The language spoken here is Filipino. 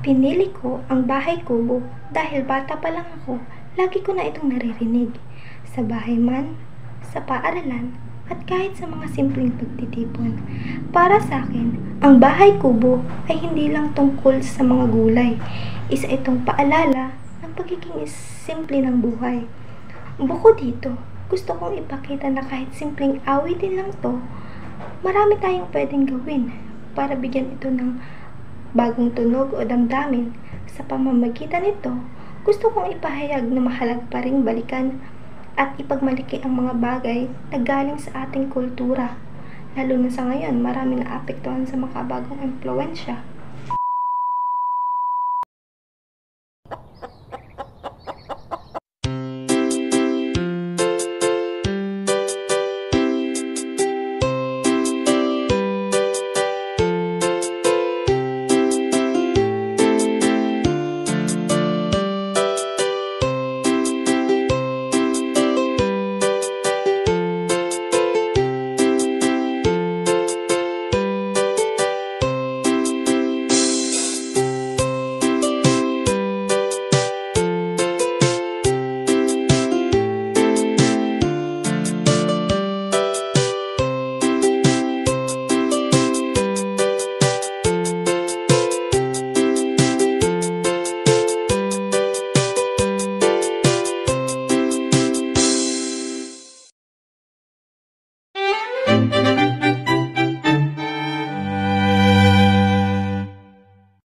Pinili ko ang bahay kubo dahil bata pa lang ako, lagi ko na itong naririnig. Sa bahay man, sa paaralan, at kahit sa mga simpleng pagtitipon. Para sa akin, ang bahay kubo ay hindi lang tungkol sa mga gulay. Isa itong paalala ng pagiging simple ng buhay. Bukod dito, gusto kong ipakita na kahit simpleng awitin lang to, marami tayong pwedeng gawin para bigyan ito ng bagong tunog o damdamin. Sa pamamagitan nito, gusto kong ipahayag na mahalaga pa ring balikan at ipagmalaki ang mga bagay na galing sa ating kultura. Lalo na sa ngayon, marami na apektuhan sa makabagong impluwensya.